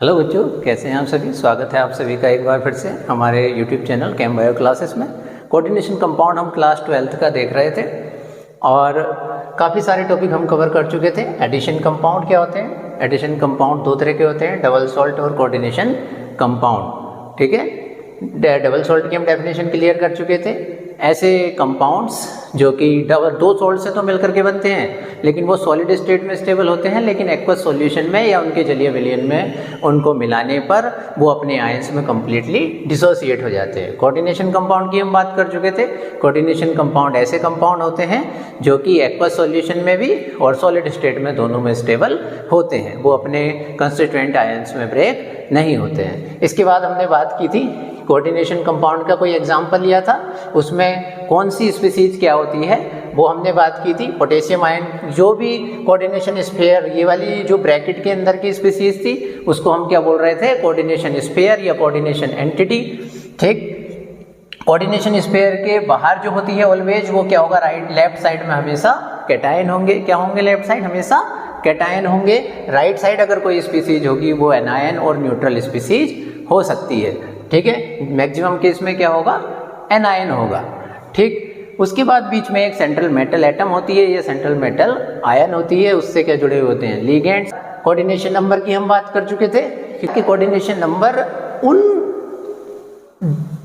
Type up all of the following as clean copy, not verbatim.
Hello बच्चों, कैसे हैं आप सभी। स्वागत है आप सभी का एक बार फिर से हमारे यूट्यूब चैनल केम बायो क्लासेस में। कोऑर्डिनेशन कंपाउंड हम क्लास 12th का देख रहे थे और काफ़ी सारे टॉपिक हम कवर कर चुके थे। एडिशन कंपाउंड क्या होते हैं, एडिशन कंपाउंड दो तरह के होते हैं, डबल सॉल्ट और कोऑर्डिनेशन कंपाउंड। ठीक है, डबल सॉल्ट की हम डेफिनेशन क्लियर कर चुके थे। ऐसे कंपाउंड्स जो कि दो सॉल्ट से तो मिलकर के बनते हैं, लेकिन वो सॉलिड स्टेट में स्टेबल होते हैं, लेकिन एक्वस सॉल्यूशन में या उनके जलीय विलयन में उनको मिलाने पर वो अपने आयंस में कंप्लीटली डिसोसिएट हो जाते हैं। कोऑर्डिनेशन कंपाउंड की हम बात कर चुके थे। कोऑर्डिनेशन कंपाउंड ऐसे कंपाउंड होते हैं जो कि एक्वस सॉल्यूशन में भी और सॉलिड स्टेट में दोनों में स्टेबल होते हैं, वो अपने कंस्टिट्यूएंट आयंस में ब्रेक नहीं होते हैं। इसके बाद हमने बात की थी कोऑर्डिनेशन कंपाउंड का कोई एग्जाम्पल लिया था, उसमें कौन सी स्पीसीज क्या होती है वो हमने बात की थी। पोटेशियम आयन, जो भी कोऑर्डिनेशन स्फीयर, ये वाली जो ब्रैकेट के अंदर की स्पीसीज थी उसको हम क्या बोल रहे थे, कोऑर्डिनेशन स्फीयर या कोऑर्डिनेशन एंटिटी। ठीक, कोऑर्डिनेशन स्फीयर के बाहर जो होती है ऑलवेज वो क्या होगा, लेफ्ट साइड में हमेशा कैटायन होंगे। क्या होंगे, लेफ्ट साइड हमेशा कैटायन होंगे। राइट साइड अगर कोई स्पीसीज होगी वो एनायन और न्यूट्रल स्पीसीज हो सकती है। ठीक है, मैक्सिमम केस में क्या होगा, एनायन होगा। ठीक, उसके बाद बीच में एक सेंट्रल मेटल एटम होती है, ये सेंट्रल मेटल आयन होती है, उससे क्या जुड़े होते हैं, लिगेंड्स। कोऑर्डिनेशन नंबर की हम बात कर चुके थे, क्योंकि कोऑर्डिनेशन नंबर उन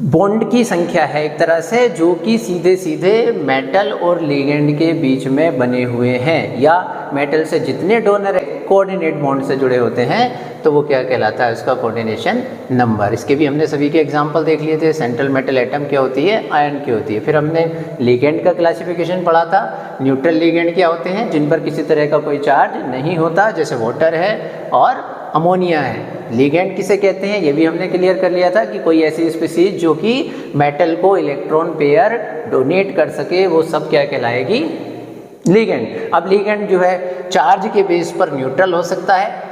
बॉन्ड की संख्या है एक तरह से जो कि सीधे सीधे मेटल और लिगेंड के बीच में बने हुए हैं, या मेटल से जितने डोनर कोऑर्डिनेट बॉन्ड से जुड़े होते हैं तो वो क्या कहलाता है, उसका कोऑर्डिनेशन नंबर। इसके भी हमने सभी के एग्जांपल देख लिए थे। सेंट्रल मेटल एटम क्या होती है, आयन की होती है। फिर हमने लिगेंड का क्लासिफिकेशन पढ़ा था। न्यूट्रल लिगेंड क्या होते हैं, जिन पर किसी तरह का कोई चार्ज नहीं होता, जैसे वाटर है और अमोनिया है। लिगेंड किसे कहते हैं ये भी हमने क्लियर कर लिया था कि कोई ऐसी स्पीसीज जो कि मेटल को इलेक्ट्रॉन पेयर डोनेट कर सके, वो सब क्या कहलाएगी, लिगेंड। अब लिगेंड जो है चार्ज के बेस पर न्यूट्रल हो सकता है।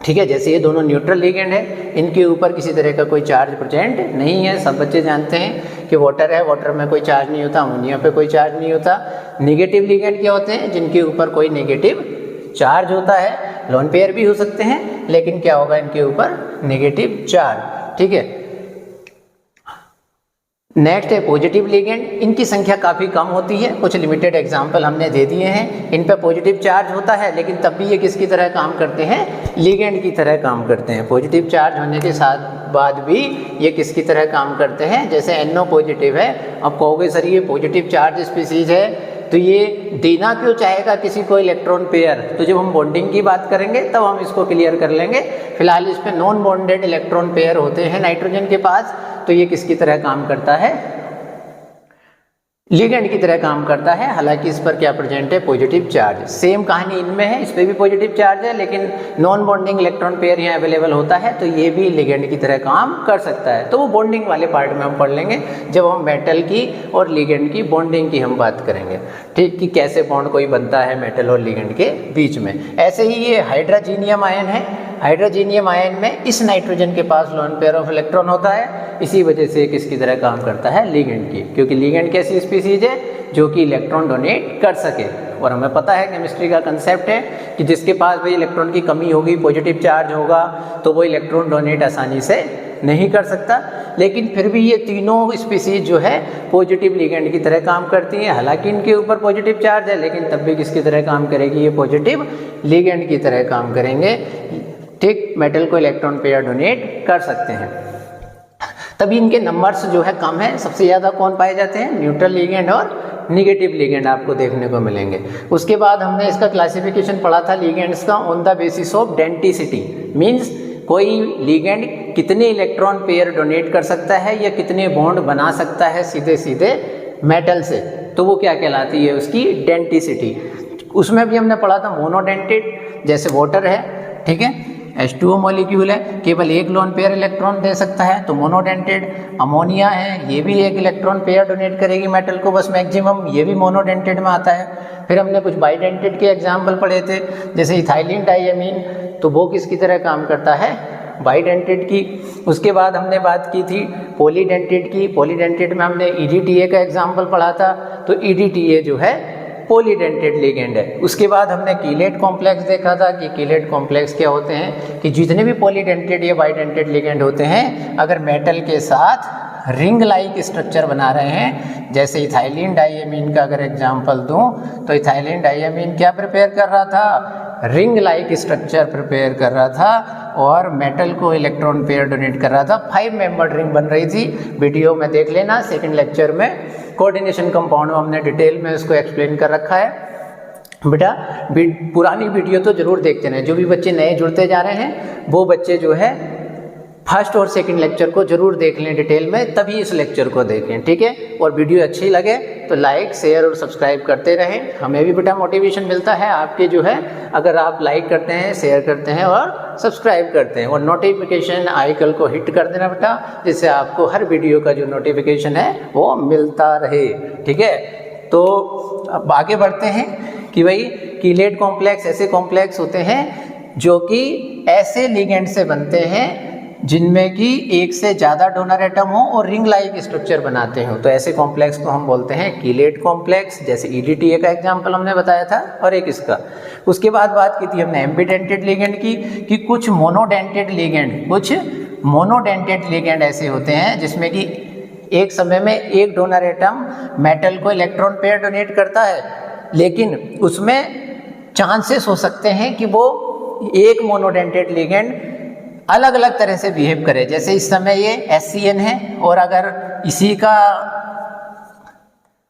ठीक है, जैसे ये दोनों न्यूट्रल लिगेंड है, इनके ऊपर किसी तरह का कोई चार्ज प्रेजेंट नहीं है। सब बच्चे जानते हैं कि वाटर है, वाटर में कोई चार्ज नहीं होता, अमोनिया पे कोई चार्ज नहीं होता। नेगेटिव लिगेंड क्या होते हैं, जिनके ऊपर कोई नेगेटिव चार्ज होता है। लोन पेयर भी हो सकते हैं, लेकिन क्या होगा, इनके ऊपर नेगेटिव चार्ज। ठीक है, नेक्स्ट है पॉजिटिव लिगेंड। इनकी संख्या काफ़ी कम होती है, कुछ लिमिटेड एग्जाम्पल हमने दे दिए हैं। इन पे पॉजिटिव चार्ज होता है, लेकिन तब भी ये किसकी तरह काम करते हैं, लिगेंड की तरह काम करते हैं। पॉजिटिव चार्ज होने के साथ बाद भी ये किसकी तरह काम करते हैं, जैसे NO पॉजिटिव है। अब कहोगे सर ये पॉजिटिव चार्ज स्पीसीज है तो ये देना क्यों चाहेगा किसी को इलेक्ट्रॉन पेयर, तो जब हम बॉन्डिंग की बात करेंगे तब हम इसको क्लियर कर लेंगे। फिलहाल इस पे नॉन बॉन्डेड इलेक्ट्रॉन पेयर होते हैं नाइट्रोजन के पास, तो ये किसकी तरह काम करता है, लिगेंड की तरह काम करता है। हालांकि इस पर क्या प्रेजेंट है, पॉजिटिव चार्ज। सेम कहानी इनमें है, इस पे भी पॉजिटिव चार्ज है, लेकिन नॉन बॉन्डिंग इलेक्ट्रॉन पेयर यहाँ अवेलेबल होता है, तो ये भी लिगेंड की तरह काम कर सकता है। तो वो बॉन्डिंग वाले पार्ट में हम पढ़ लेंगे जब हम मेटल की और लिगेंड की बॉन्डिंग की हम बात करेंगे। ठीक, कि कैसे बॉन्ड कोई बनता है मेटल और लिगेंड के बीच में। ऐसे ही ये हाइड्रोजीनियम आयन है। हाइड्रोजीनियम आयन में इस नाइट्रोजन के पास लोन पेयर ऑफ इलेक्ट्रॉन होता है, इसी वजह से किसकी तरह काम करता है, लिगेंड की, क्योंकि लिगेंड कैसी स्पीसीज है जो कि इलेक्ट्रॉन डोनेट कर सके। और हमें पता है केमिस्ट्री का कंसेप्ट है कि जिसके पास भी इलेक्ट्रॉन की कमी होगी, पॉजिटिव चार्ज होगा, तो वो इलेक्ट्रॉन डोनेट आसानी से नहीं कर सकता। लेकिन फिर भी ये तीनों स्पीसीज जो है पॉजिटिव लिगेंड की तरह काम करती हैं। हालांकि इनके ऊपर पॉजिटिव चार्ज है, लेकिन तब भी किसकी तरह काम करेगी, ये पॉजिटिव लिगेंड की तरह काम करेंगे। ठीक, मेटल को इलेक्ट्रॉन पेयर डोनेट कर सकते हैं। तभी इनके नंबर्स जो है कम है। सबसे ज़्यादा कौन पाए जाते हैं, न्यूट्रल लिगेंड और निगेटिव लिगेंड आपको देखने को मिलेंगे। उसके बाद हमने इसका क्लासिफिकेशन पढ़ा था लिगेंड्स का on the basis of density. Means कोई लिगेंड कितने इलेक्ट्रॉन पेयर डोनेट कर सकता है या कितने बॉन्ड बना सकता है सीधे सीधे मेटल से, तो वो क्या कहलाती है, उसकी डेंसिटी। उसमें भी हमने पढ़ा था मोनोडेंटेड, जैसे वाटर है, ठीक है, H2O मॉलिक्यूल है, केवल एक लोन पेयर इलेक्ट्रॉन दे सकता है, तो मोनोडेंटेड। अमोनिया है, ये भी एक इलेक्ट्रॉन पेयर डोनेट करेगी मेटल को बस मैक्सिमम, ये भी मोनोडेंटेड में आता है। फिर हमने कुछ बाइडेंटेड के एग्जाम्पल पढ़े थे, जैसे इथाइलिन डाइएमीन, तो वो किसकी तरह काम करता है, बाइडेंटेड की। उसके बाद हमने बात की थी पॉलीडेंटेड की। पॉलीडेंटेड में हमने EDTA का एग्जाम्पल पढ़ा था, तो EDTA जो है पॉलीडेंटेड लिगेंड है। उसके बाद हमने कीलेट कॉम्प्लेक्स देखा था कि कीलेट कॉम्प्लेक्स क्या होते हैं कि जितने भी पॉलीडेंटेड या बाइडेंटेड लिगेंड होते हैं अगर मेटल के साथ रिंग लाइक स्ट्रक्चर बना रहे हैं, जैसे इथाइलिन डाइएमीन का अगर एग्जांपल दूं तो इथाइलिन डाइएमीन क्या प्रिपेयर कर रहा था, रिंग लाइक स्ट्रक्चर प्रिपेयर कर रहा था और मेटल को इलेक्ट्रॉन पेयर डोनेट कर रहा था। 5 मेंबर्ड रिंग बन रही थी। वीडियो में देख लेना, सेकंड लेक्चर में कोऑर्डिनेशन कंपाउंड में हमने डिटेल में इसको एक्सप्लेन कर रखा है। बेटा पुरानी वीडियो तो जरूर देखते रहें। जो भी बच्चे नए जुड़ते जा रहे हैं वो बच्चे जो है फर्स्ट और सेकंड लेक्चर को जरूर देख लें डिटेल में, तभी इस लेक्चर को देखें, ठीक है। और वीडियो अच्छी लगे तो लाइक शेयर और सब्सक्राइब करते रहें। हमें भी बेटा मोटिवेशन मिलता है आपके जो है, अगर आप लाइक करते हैं, शेयर करते हैं और सब्सक्राइब करते हैं और नोटिफिकेशन आइकन को हिट कर देना बेटा, जिससे आपको हर वीडियो का जो नोटिफिकेशन है वो मिलता रहे, ठीक है। तो अब आगे बढ़ते हैं कि भाई कीलेट कॉम्प्लेक्स ऐसे कॉम्प्लेक्स होते हैं जो कि ऐसे लिगेंड से बनते हैं जिनमें कि एक से ज़्यादा डोनर एटम हो और रिंग लाइक स्ट्रक्चर बनाते हो, तो ऐसे कॉम्प्लेक्स को हम बोलते हैं कीलेट कॉम्प्लेक्स। जैसे EDTA का एग्जांपल हमने बताया था और एक इसका। उसके बाद बात की थी हमने एम्बीडेंटेड लिगेंड की कि कुछ मोनोडेंटेड लिगेंड ऐसे होते हैं जिसमें कि एक समय में एक डोनर एटम मेटल को इलेक्ट्रॉन पेयर डोनेट करता है, लेकिन उसमें चांसेस हो सकते हैं कि वो एक मोनोडेंटेड लिगेंड अलग अलग तरह से बिहेव करे। जैसे इस समय ये SCN है और अगर इसी का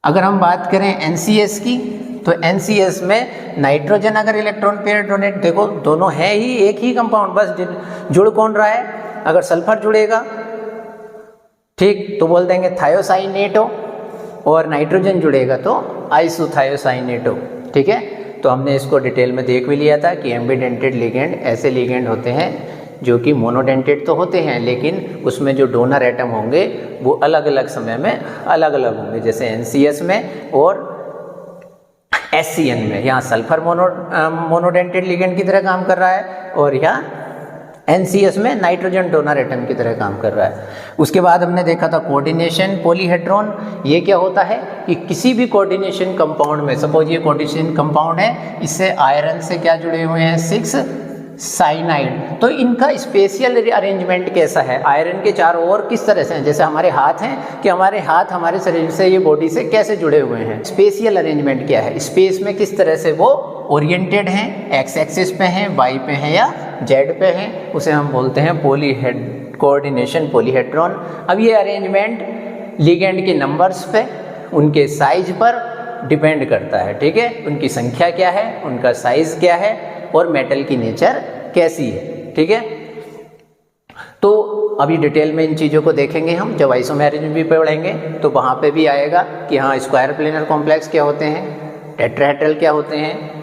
अगर हम बात करें NCS की तो NCS में नाइट्रोजन अगर इलेक्ट्रॉन पेयर डोनेट, देखो दोनों है ही एक ही कंपाउंड, बस जुड़ कौन रहा है, अगर सल्फर जुड़ेगा ठीक तो बोल देंगे थायोसाइनेटो और नाइट्रोजन जुड़ेगा तो आइसोथायोसाइनेटो, ठीक है। तो हमने इसको डिटेल में देख भी लिया था कि एम्बीडेंटेड लिगेंड ऐसे लिगेंड होते हैं जो कि मोनोडेंटेड तो होते हैं लेकिन उसमें जो डोनर एटम होंगे वो अलग अलग समय में अलग अलग होंगे। जैसे NCS में और SCN में, यहाँ सल्फर मोनोडेंटेड लिगेंड की तरह काम कर रहा है और यहाँ NCS में नाइट्रोजन डोनर एटम की तरह काम कर रहा है। उसके बाद हमने देखा था कोऑर्डिनेशन पॉलीहेड्रॉन। ये क्या होता है कि किसी भी कोऑर्डिनेशन कंपाउंड में, सपोज ये कोऑर्डिनेशन कंपाउंड है, इससे आयरन से क्या जुड़े हुए हैं 6 साइनाइड, तो इनका स्पेशियल अरेंजमेंट कैसा है, आयरन के चारों ओर किस तरह से हैं, जैसे हमारे हाथ हैं कि हमारे हाथ हमारे शरीर से ये बॉडी से कैसे जुड़े हुए हैं, स्पेशियल अरेंजमेंट क्या है, स्पेस में किस तरह से वो ओरिएंटेड हैं, एक्स एक्सिस पे हैं, वाई पे हैं या जेड पे हैं, उसे हम बोलते हैं कोऑर्डिनेशन पॉलीहेड्रॉन। अब ये अरेंजमेंट लिगेंड के नंबर्स पे, उनके साइज पर डिपेंड करता है, ठीक है। उनकी संख्या क्या है, उनका साइज क्या है और मेटल की नेचर कैसी है, ठीक है। तो अभी डिटेल में इन चीज़ों को देखेंगे हम, जब आइसोमेरिज्म भी पढ़ेंगे तो वहाँ पे भी आएगा कि हाँ स्क्वायर प्लेनर कॉम्प्लेक्स क्या होते हैं, टेट्राहेड्रल क्या होते हैं,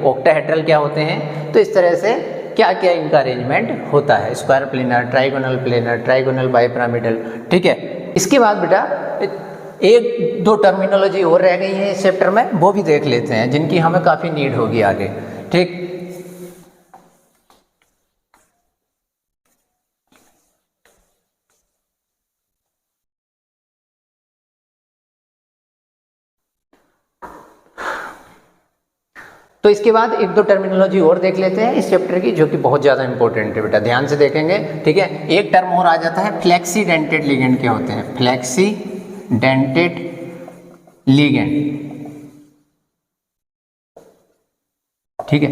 ऑक्टाहेड्रल क्या होते हैं। तो इस तरह से क्या क्या इनका अरेंजमेंट होता है, स्क्वायर प्लेनर, ट्राइगोनल, बाइपिरामिडल, ठीक है। इसके बाद बेटा एक दो टर्मिनोलॉजी और रह गई है इस चैप्टर में, वो भी देख लेते हैं जिनकी हमें काफ़ी नीड होगी आगे, ठीक। तो इसके बाद एक दो टर्मिनोलॉजी और देख लेते हैं इस चैप्टर की जो कि बहुत ज़्यादा इंपॉर्टेंट है बेटा, ध्यान से देखेंगे, ठीक है। एक टर्म और आ जाता है फ्लेक्सीडेंटेड लिगेंड क्या होते हैं, फ्लेक्सीडेंटेड लिगेंड, ठीक है।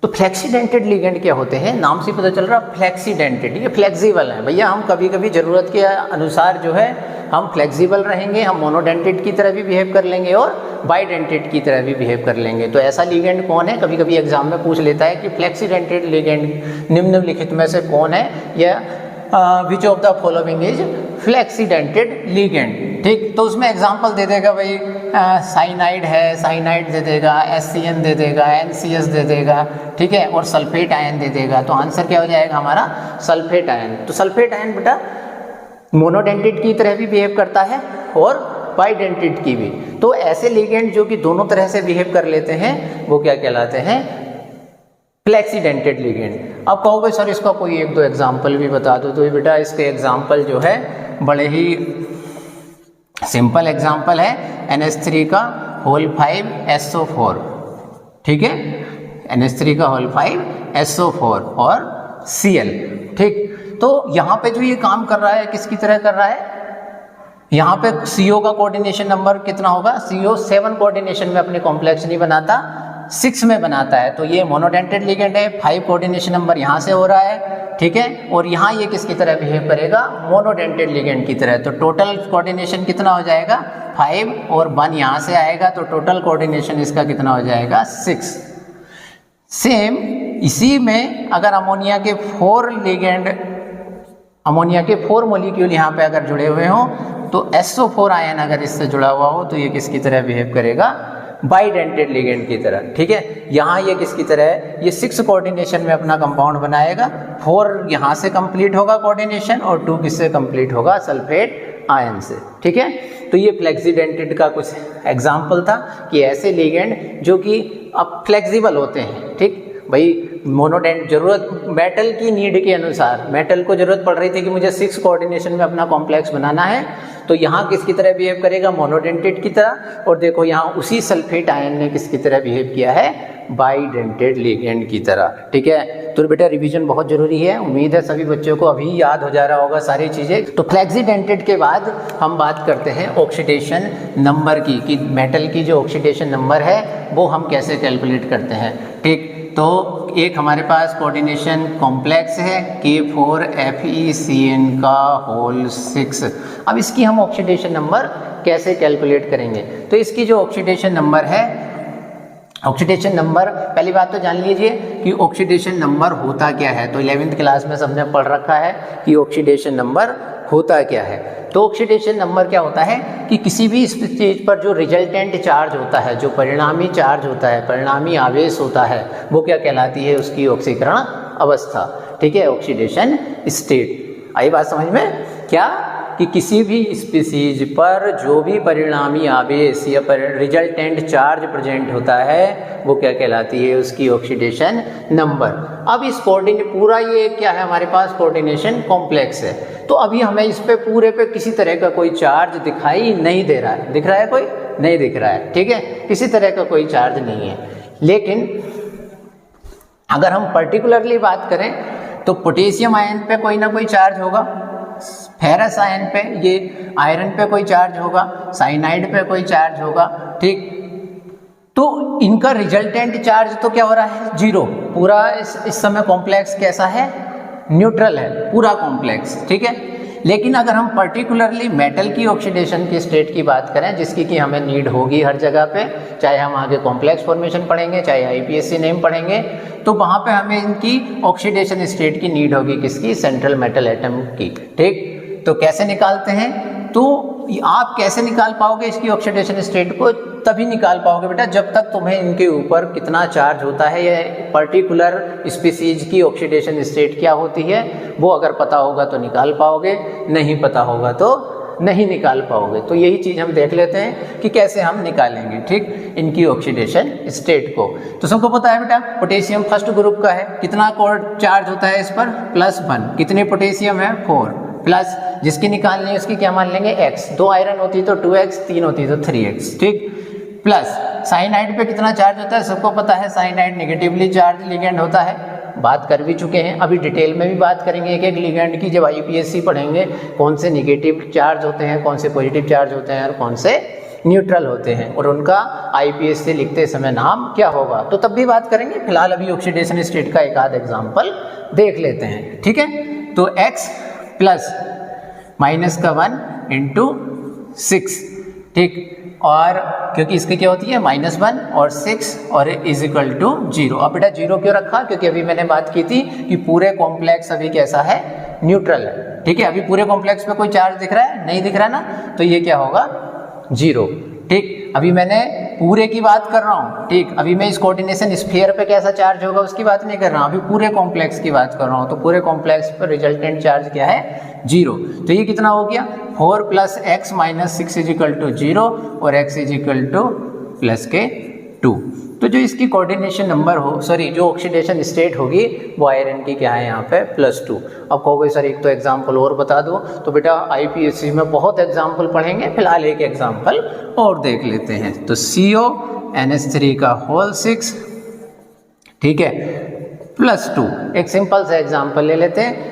तो फ्लेक्सीडेंटेड लिगेंड क्या होते हैं, नाम से पता चल रहा है फ्लेक्सीडेंटेड, ये फ्लेक्सिबल है भैया, हम कभी कभी ज़रूरत के अनुसार जो है हम फ्लेक्सिबल रहेंगे, हम मोनोडेंटेड की तरह भी बिहेव कर लेंगे और बाइडेंटेड की तरह भी बिहेव कर लेंगे। तो ऐसा लिगेंड कौन है, कभी कभी एग्जाम में पूछ लेता है कि फ्लेक्सीडेंटेड लिगेंड निम्नलिखित में से कौन है, या which of the following is flexidentate ligand, ठीक। तो उसमें एग्जांपल दे देगा भाई साइनाइड है, साइनाइड दे देगा, SCN दे देगा, NCS दे देगा, ठीक है, और सल्फेट आयन दे देगा। तो आंसर क्या हो जाएगा हमारा, सल्फेट आयन। तो सल्फेट आयन बेटा मोनोडेंटेड की तरह भी बिहेव करता है और बाइडेंटेड की भी। तो ऐसे लिगेंड जो कि दोनों तरह से बिहेव कर लेते हैं वो क्या कहलाते हैं, फ्लेक्सीडेंटेड लिगेंड। अब कहोगे सर इसका कोई एक दो एग्जाम्पल भी बता दो, तो बेटा इसके एग्जाम्पल जो है बड़े ही सिंपल एग्जांपल है NH3 का होल 5 SO4, ठीक है, NH3 का होल 5 SO4 और Cl, ठीक। तो यहाँ पे जो ये काम कर रहा है किसकी तरह कर रहा है, यहाँ पे CO का कोऑर्डिनेशन नंबर कितना होगा, CO 7 कोऑर्डिनेशन में अपने कॉम्प्लेक्स नहीं बनाता, 6 में बनाता है, तो ये मोनोडेंटेड लिगेंड है, 5 कोऑर्डिनेशन नंबर यहाँ से हो रहा है, ठीक है, और यहाँ ये किसकी तरह बिहेव करेगा, मोनोडेंटेड लिगेंड की तरह। तो टोटल कोऑर्डिनेशन कितना हो जाएगा 5 और 1 यहाँ से आएगा, तो टोटल कोऑर्डिनेशन इसका कितना हो जाएगा 6। सेम इसी में अगर अमोनिया के 4 मॉलिक्यूल यहाँ पे अगर जुड़े हुए हों, तो SO4 आयन अगर इससे जुड़ा हुआ हो तो ये किसकी तरह बिहेव करेगा, बाइडेंटेड लिगेंड की तरह, ठीक है। यहाँ ये किसकी तरह है, ये 6 कोऑर्डिनेशन में अपना कंपाउंड बनाएगा, 4 यहाँ से कंप्लीट होगा कोऑर्डिनेशन और 2 किससे कंप्लीट होगा, सल्फेट आयन से, ठीक है। तो ये फ्लेक्सीडेंटेड का कुछ एग्जाम्पल था कि ऐसे लिगेंड जो कि अब फ्लेक्सिबल होते हैं, ठीक भाई, मोनोडेंट जरूरत मेटल की नीड के अनुसार, मेटल को जरूरत पड़ रही थी कि मुझे 6 कोऑर्डिनेशन में अपना कॉम्प्लेक्स बनाना है, तो यहाँ किसकी तरह बिहेव करेगा, मोनोडेंटेड की तरह। और देखो यहाँ उसी सल्फेट आयन ने किसकी तरह बिहेव किया है, बाइडेंटेड लिगेंड की तरह, ठीक है। तो बेटा रिवीजन बहुत जरूरी है, उम्मीद है सभी बच्चों को अभी याद हो जा रहा होगा सारी चीज़ें। तो फ्लेक्सीडेंटेड के बाद हम बात करते हैं ऑक्सीडेशन नंबर की, कि मेटल की जो ऑक्सीडेशन नंबर है वो हम कैसे कैलकुलेट करते हैं, ठीक। तो एक हमारे पास कोऑर्डिनेशन कॉम्प्लेक्स है K4FeCN का होल 6। अब इसकी हम ऑक्सीडेशन नंबर कैसे कैलकुलेट करेंगे, तो इसकी जो ऑक्सीडेशन नंबर है, ऑक्सीडेशन नंबर पहली बात तो जान लीजिए कि ऑक्सीडेशन नंबर होता क्या है। तो 11th क्लास में सबने पढ़ रखा है कि ऑक्सीडेशन नंबर होता क्या है। तो ऑक्सीडेशन नंबर क्या होता है कि किसी भी स्पीशीज पर जो रिजल्टेंट चार्ज होता है, जो परिणामी चार्ज होता है, परिणामी आवेश होता है, वो क्या कहलाती है, उसकी ऑक्सीकरण अवस्था, ठीक है, ऑक्सीडेशन स्टेट। आई बात समझ में, क्या कि किसी भी स्पीशीज पर जो भी परिणामी आवेश या रिजल्टेंट चार्ज प्रेजेंट होता है वो क्या कहलाती है, उसकी ऑक्सीडेशन नंबर। अब इस पूरा ये क्या है हमारे पास, कोऑर्डिनेशन कॉम्प्लेक्स है। तो अभी हमें इस पे पूरे पे किसी तरह का कोई चार्ज दिखाई नहीं दे रहा है, दिख रहा है कोई, नहीं दिख रहा है, ठीक है, किसी तरह का कोई चार्ज नहीं है। लेकिन अगर हम पर्टिकुलरली बात करें तो पोटेशियम आयन पे कोई ना कोई चार्ज होगा, फेरस आयन पे, ये आयरन पे कोई चार्ज होगा, साइनाइड पे कोई चार्ज होगा, ठीक। तो इनका रिजल्टेंट चार्ज तो क्या हो रहा है, 0। पूरा इस समय कॉम्प्लेक्स कैसा है, न्यूट्रल है पूरा कॉम्प्लेक्स, ठीक है। लेकिन अगर हम पर्टिकुलरली मेटल की ऑक्सीडेशन की स्टेट की बात करें, जिसकी कि हमें नीड होगी हर जगह पे, चाहे हम आगे कॉम्प्लेक्स फॉर्मेशन पढ़ेंगे, चाहे आईपीएससी नेम पढ़ेंगे, तो वहाँ पे हमें इनकी ऑक्सीडेशन स्टेट की नीड होगी, किसकी, सेंट्रल मेटल एटम की, ठीक। तो कैसे निकालते हैं, तो आप कैसे निकाल पाओगे इसकी ऑक्सीडेशन स्टेट को, तभी निकाल पाओगे बेटा जब तक तुम्हें इनके ऊपर कितना चार्ज होता है, या पर्टिकुलर स्पीशीज की ऑक्सीडेशन स्टेट क्या होती है वो अगर पता होगा तो निकाल पाओगे, नहीं पता होगा तो नहीं निकाल पाओगे। तो यही चीज़ हम देख लेते हैं कि कैसे हम निकालेंगे, ठीक, इनकी ऑक्सीडेशन स्टेट को। तो सबको पता है बेटा पोटेशियम फर्स्ट ग्रुप का है, कितना चार्ज होता है इस पर, +1। कितने पोटेशियम है, 4, प्लस जिसकी निकालनी है उसकी क्या मान लेंगे, x। 2 आयरन होती तो 2x, 3 होती तो 3x, ठीक। प्लस साइनाइड पे कितना चार्ज होता है, सबको पता है साइनाइड नेगेटिवली चार्ज लिगेंड होता है, बात कर भी चुके हैं, अभी डिटेल में भी बात करेंगे एक एक लिगेंड की जब आईपीएससी पढ़ेंगे, कौन से नेगेटिव चार्ज होते हैं, कौन से पॉजिटिव चार्ज होते हैं और कौन से न्यूट्रल होते हैं, और उनका आईपीएससी लिखते समय नाम क्या होगा, तो तब भी बात करेंगे। फिलहाल अभी ऑक्सीडेशन स्टेट का एक आध एग्जाम्पल देख लेते हैं, ठीक है। तो x प्लस माइनस का 1 इंटू 6, ठीक, और क्योंकि इसकी क्या होती है -1 और 6 और इज इक्वल टू 0। अब बेटा 0 क्यों रखा, क्योंकि अभी मैंने बात की थी कि पूरे कॉम्प्लेक्स अभी कैसा है, न्यूट्रल है, ठीक है। अभी पूरे कॉम्प्लेक्स पे कोई चार्ज दिख रहा है, नहीं दिख रहा ना, तो ये क्या होगा, 0, ठीक। अभी मैंने पूरे की बात कर रहा हूँ, ठीक, अभी मैं इस कोऑर्डिनेशन स्फीयर पे कैसा चार्ज होगा उसकी बात नहीं कर रहा हूँ, अभी पूरे कॉम्प्लेक्स की बात कर रहा हूँ। तो पूरे कॉम्प्लेक्स पर रिजल्टेंट चार्ज क्या है, 0। तो ये कितना हो गया, 4 + x - 6 = 0 और x = +के 2। तो जो इसकी कोऑर्डिनेशन नंबर हो जो ऑक्सीडेशन स्टेट होगी वो आयरन की क्या है यहाँ पे +2। अब कहोगे सर एक तो एग्जाम्पल और बता दो, तो बेटा IPSC में बहुत एग्जाम्पल पढ़ेंगे, फिलहाल एक एग्जाम्पल और देख लेते हैं। तो CONH3 का होल 6, ठीक है, +2। एक सिंपल सा एग्जाम्पल ले लेते हैं।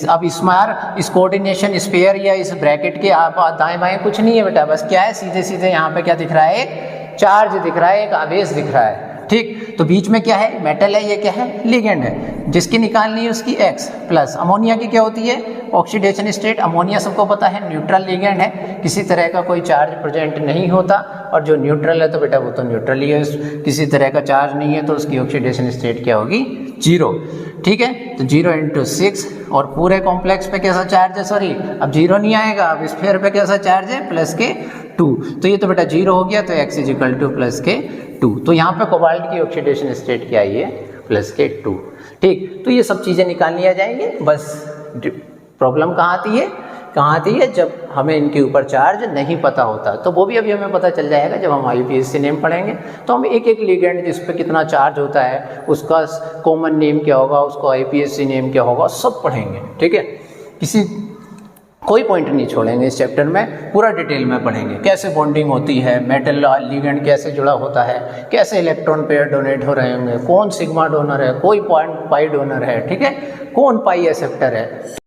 अब इसमें इस कोऑर्डिनेशन स्पेयर या इस ब्रैकेट के आप दाएं बाएं कुछ नहीं है बेटा, बस क्या है सीधे सीधे यहाँ पे क्या दिख रहा है, एक चार्ज दिख रहा है, एक आवेश दिख रहा है, ठीक। तो बीच में क्या है, मेटल है, ये क्या है, लिगेंड है, जिसकी निकालनी है उसकी X प्लस। अमोनिया की क्या होती है, ऑक्सीडेशन स्टेट। अमोनिया सबको पता है न्यूट्रल लिगेंड है, किसी तरह का कोई चार्ज प्रेजेंट नहीं होता, और जो न्यूट्रल है तो बेटा वो तो न्यूट्रल ही है, किसी तरह का चार्ज नहीं है, तो उसकी ऑक्सीडेशन स्टेट क्या होगी, 0, ठीक है। तो 0 × 6, और पूरे कॉम्प्लेक्स पे कैसा चार्ज है, सॉरी अब 0 नहीं आएगा, अब स्फीयर पे कैसा चार्ज है, +2। तो ये तो बेटा 0 हो गया, तो X =+2। तो यहाँ पे कोबाल्ट की ऑक्सीडेशन स्टेट क्या आई है, +2, ठीक। तो ये सब चीज़ें निकालनी आ जाएंगी। बस प्रॉब्लम कहाँ आती है, जब हमें इनके ऊपर चार्ज नहीं पता होता, तो वो भी अभी हमें पता चल जाएगा जब हम IPSC नेम पढ़ेंगे। तो हम एक एक लिगेंड जिस पे कितना चार्ज होता है, उसका कॉमन नेम क्या होगा, उसको IPSC नेम क्या होगा, सब पढ़ेंगे, ठीक है। कोई पॉइंट नहीं छोड़ेंगे इस चैप्टर में, पूरा डिटेल में पढ़ेंगे। कैसे बॉन्डिंग होती है, मेटल लिगेंड कैसे जुड़ा होता है, कैसे इलेक्ट्रॉन पेयर डोनेट हो रहे होंगे, कौन सिग्मा डोनर है, कोई पाई डोनर है, ठीक है, कौन पाई एक्सेप्टर है।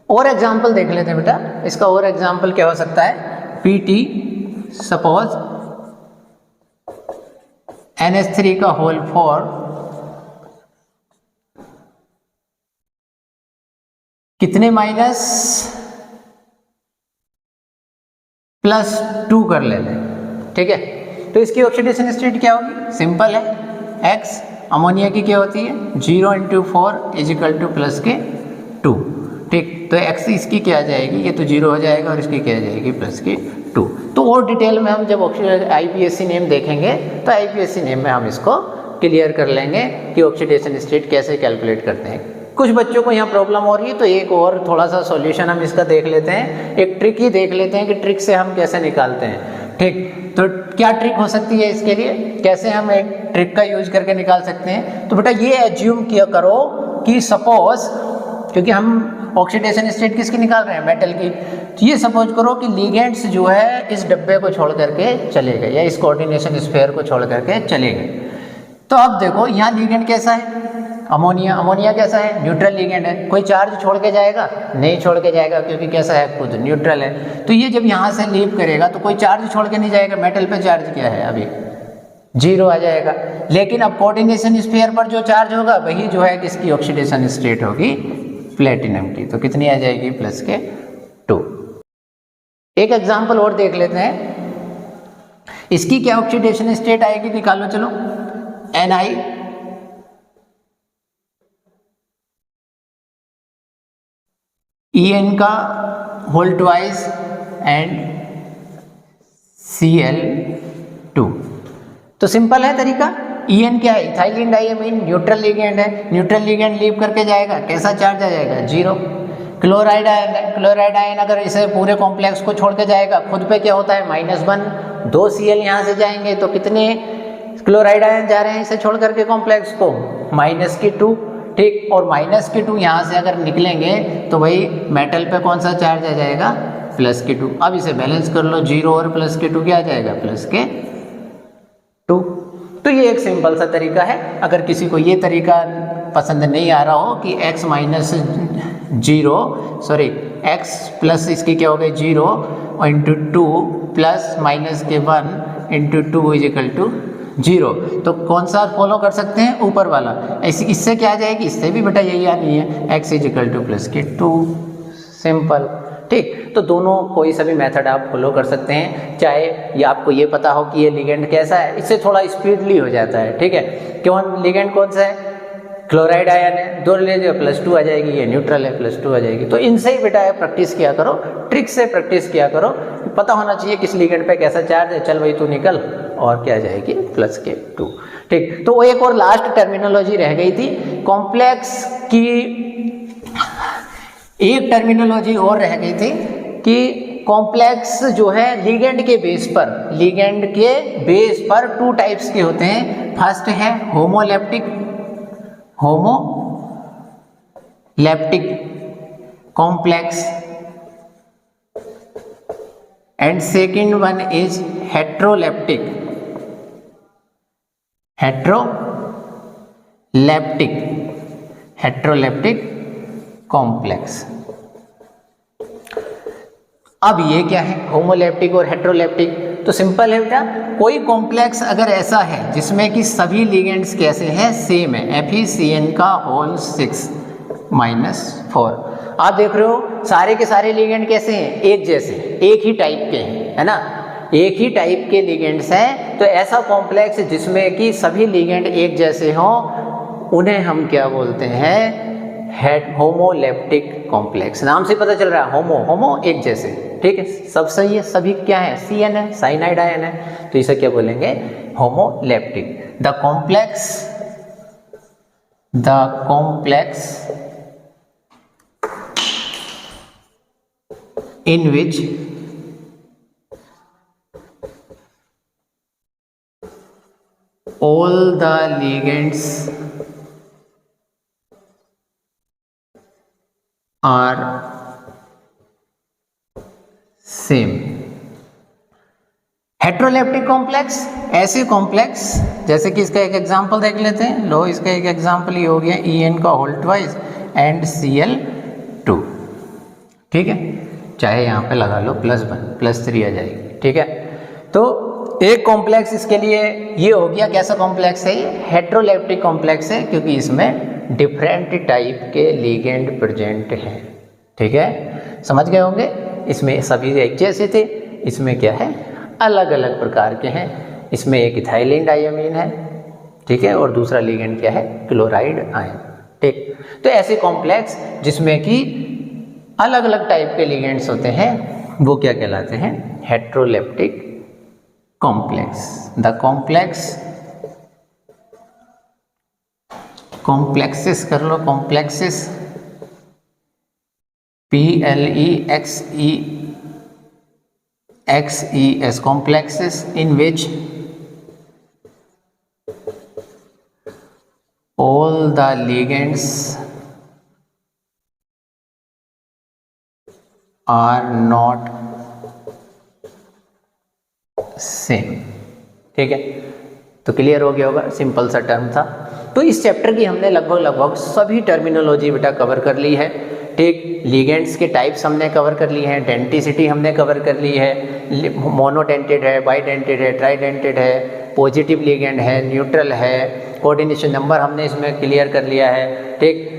और एग्जाम्पल देख लेते हैं बेटा, इसका और एग्जाम्पल क्या हो सकता है, PT सपोज NH3 का होल 4 कितने माइनस +2 कर लेते हैं, ठीक है। तो इसकी ऑक्सीडेशन स्टेट क्या होगी, सिंपल है, X। अमोनिया की क्या होती है, 0 × 4 +2, ठीक। तो X इसकी क्या आ जाएगी, ये तो 0 हो जाएगा, और इसकी क्या आ जाएगी, +2। तो और डिटेल में हम जब IPSC नेम देखेंगे, तो IPSC नेम में हम इसको क्लियर कर लेंगे कि ऑक्सीडेशन स्टेट कैसे कैलकुलेट करते हैं। कुछ बच्चों को यहाँ प्रॉब्लम हो रही है, तो एक और थोड़ा सा सॉल्यूशन हम इसका देख लेते हैं, एक ट्रिक ही देख लेते हैं कि ट्रिक से हम कैसे निकालते हैं, ठीक। तो क्या ट्रिक हो सकती है इसके लिए, कैसे हम एक ट्रिक का यूज करके निकाल सकते हैं। तो बेटा ये एज्यूम किया करो कि सपोज, क्योंकि हम ऑक्सीडेशन स्टेट किसकी निकाल रहे हैं, मेटल की, तो ये सपोज करो कि लिगेंड्स जो है इस डब्बे को छोड़ करके चले गए, या इस कोऑर्डिनेशन स्फीयर को छोड़ करके चले गए। तो अब देखो यहाँ लिगेंड कैसा है, अमोनिया कैसा है, न्यूट्रल लिगेंड है, कोई चार्ज छोड़ के जाएगा, नहीं छोड़ के जाएगा, क्योंकि कैसा है, खुद न्यूट्रल है। तो ये जब यहाँ से लीव करेगा तो कोई चार्ज छोड़ के नहीं जाएगा, मेटल पे चार्ज क्या है, अभी 0 आ जाएगा। लेकिन अब कोऑर्डिनेशन स्फीयर पर जो चार्ज होगा वही जो है किसकी ऑक्सीडेशन स्टेट होगी, प्लेटिनम की। तो कितनी आ जाएगी, +2। एक एग्जाम्पल और देख लेते हैं, इसकी क्या ऑक्सीडेशन स्टेट आएगी, निकालो चलो। Ni En का होल ट्वाइस एंड Cl2। तो सिंपल है तरीका। En क्या है, इथाइलिन डाइअमीन, न्यूट्रल लिगेंड है, न्यूट्रल लिगेंड लीव करके जाएगा, कैसा चार्ज आ जाएगा, 0। क्लोराइड आयन है, क्लोराइड आयन अगर इसे पूरे कॉम्प्लेक्स को छोड़ के जाएगा, खुद पे क्या होता है, -1, 2 Cl यहाँ से जाएंगे, तो कितने क्लोराइड आयन जा रहे हैं इसे छोड़ करके कॉम्प्लेक्स को, -2, ठीक। और -2 यहाँ से अगर निकलेंगे तो वही मेटल पे कौन सा चार्ज आ जाएगा, +2। अब इसे बैलेंस कर लो, 0 और +2 क्या आ जाएगा, +2। तो ये एक सिंपल सा तरीका है। अगर किसी को ये तरीका पसंद नहीं आ रहा हो कि X प्लस इसकी क्या हो गई, 0 × 2 प्लस माइनस के 1 × 2 = 0, तो कौन सा फॉलो कर सकते हैं, ऊपर वाला। इससे क्या आ जाएगी, इससे भी बेटा यही आनी है, X = +2, सिंपल, ठीक। तो दोनों कोई सा भी मेथड आप फॉलो कर सकते हैं, चाहे ये आपको ये पता हो कि ये लिगेंड कैसा है, इससे थोड़ा स्पीडली हो जाता है, ठीक है। क्यों, लिगेंड कौन सा है, क्लोराइड आयन है, 2 ले जाओ, +2 आ जाएगी, ये न्यूट्रल है, +2 आ जाएगी। तो इनसे ही बेटा प्रैक्टिस किया करो, ट्रिक से प्रैक्टिस किया करो, पता होना चाहिए किस लिगेंड पे कैसा चार्ज है, चल भाई तू निकल, और क्या जाएगी, +2, ठीक। तो वो एक और लास्ट टर्मिनोलॉजी रह गई थी कॉम्प्लेक्स की, एक टर्मिनोलॉजी और रह गई थी कि कॉम्प्लेक्स जो है लिगेंड के बेस पर टू टाइप्स के होते हैं। फर्स्ट है homoleptic complex and second one is heteroleptic complex. अब ये क्या है होमोलैप्टिक और हेट्रोलैप्टिक? तो सिंपल है बेटा, कोई कॉम्प्लेक्स अगर ऐसा है जिसमें कि सभी लिगेंड्स कैसे हैं, सेम है, FeCN का होल 6-4। आप देख रहे हो सारे के सारे लिगेंड कैसे हैं, एक जैसे, एक ही टाइप के हैं, है ना, एक ही टाइप के लिगेंड्स हैं। तो ऐसा कॉम्प्लेक्स जिसमें कि सभी लिगेंड एक जैसे हों, उन्हें हम क्या बोलते हैं, होमोलैप्टिक कॉम्प्लेक्स। नाम से पता चल रहा है, होमो एक जैसे, ठीक है, सब सही है, सभी क्या है, CN है, साइनाइड आयन है, तो इसे क्या बोलेंगे, homoleptic. The complex in which all the ligands are same। Heteroleptic complex, ऐसे कॉम्प्लेक्स जैसे कि इसका एक एग्जांपल देख लेते हैं। लो, इसका एक एग्जांपल ये हो गया EN का होल ट्वाइस एंड Cl2, ठीक है, चाहे यहाँ पे लगा लो +1 +3 आ जाएगी, ठीक है। तो एक कॉम्प्लेक्स इसके लिए ये हो गया, कैसा कॉम्प्लेक्स है ये, हेट्रोलैप्टिक कॉम्प्लेक्स है, क्योंकि इसमें डिफरेंट टाइप के लिगेंड प्रेजेंट हैं, ठीक है, समझ गए होंगे। इसमें सभी एक जैसे थे, इसमें क्या है, अलग अलग प्रकार के हैं। इसमें एक इथाइलिन डायमीन है, ठीक है, और दूसरा लिगेंड क्या है, क्लोराइड आयन, ठीक। तो ऐसे कॉम्प्लेक्स जिसमें कि अलग अलग टाइप के लिगेंड्स होते हैं, वो क्या कहलाते हैं, हेट्रोलैप्टिक कॉम्प्लेक्स। द कॉम्प्लेक्सेस कर लो, complexes PLEXES complexes in which all the ligands are not same, ठीक है। तो क्लियर हो गया होगा, सिंपल सा टर्म था। तो इस चैप्टर की हमने लगभग सभी टर्मिनोलॉजी बेटा कवर कर ली है, ठीक। लिगेंड्स के टाइप्स हमने कवर कर लिए हैं, डेंटिसिटी हमने कवर कर ली है, मोनोडेंटेड है, बाइडेंटेड है, ट्राइडेंटेड है, पॉजिटिव लिगेंड है, न्यूट्रल है, कोऑर्डिनेशन नंबर हमने इसमें क्लियर कर लिया है, ठीक।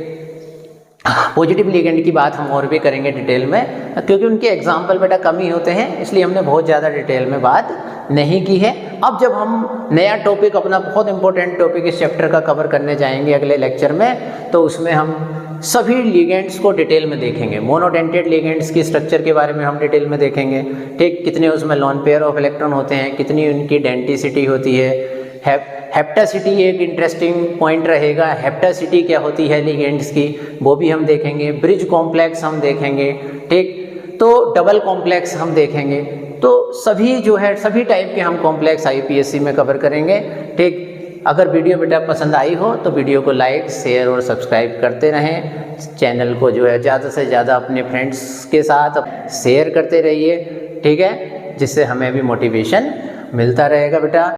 पॉजिटिव लिगेंड की बात हम और भी करेंगे डिटेल में, क्योंकि उनके एग्जाम्पल बेटा कम ही होते हैं, इसलिए हमने बहुत ज़्यादा डिटेल में बात नहीं की है। अब जब हम नया टॉपिक, अपना बहुत इंपॉर्टेंट टॉपिक इस चैप्टर का कवर करने जाएंगे अगले लेक्चर में, तो उसमें हम सभी लिगेंड्स को डिटेल में देखेंगे। मोनोडेंटेड लिगेंड्स की स्ट्रक्चर के बारे में हम डिटेल में देखेंगे, ठीक, कितने उसमें लॉन पेयर ऑफ इलेक्ट्रॉन होते हैं, कितनी उनकी डेंटिसिटी होती है, हेप्टासिटी एक इंटरेस्टिंग पॉइंट रहेगा, हेप्टासिटी क्या होती है लिगेंड्स की, वो भी हम देखेंगे। ब्रिज कॉम्प्लेक्स हम देखेंगे, ठीक, तो डबल कॉम्प्लेक्स हम देखेंगे। तो सभी जो है, सभी टाइप के हम कॉम्प्लेक्स IPSC में कवर करेंगे, ठीक। अगर वीडियो बेटा पसंद आई हो तो वीडियो को लाइक, शेयर और सब्सक्राइब करते रहें। चैनल को जो है ज़्यादा से ज़्यादा अपने फ्रेंड्स के साथ शेयर करते रहिए, ठीक है, जिससे हमें भी मोटिवेशन मिलता रहेगा बेटा।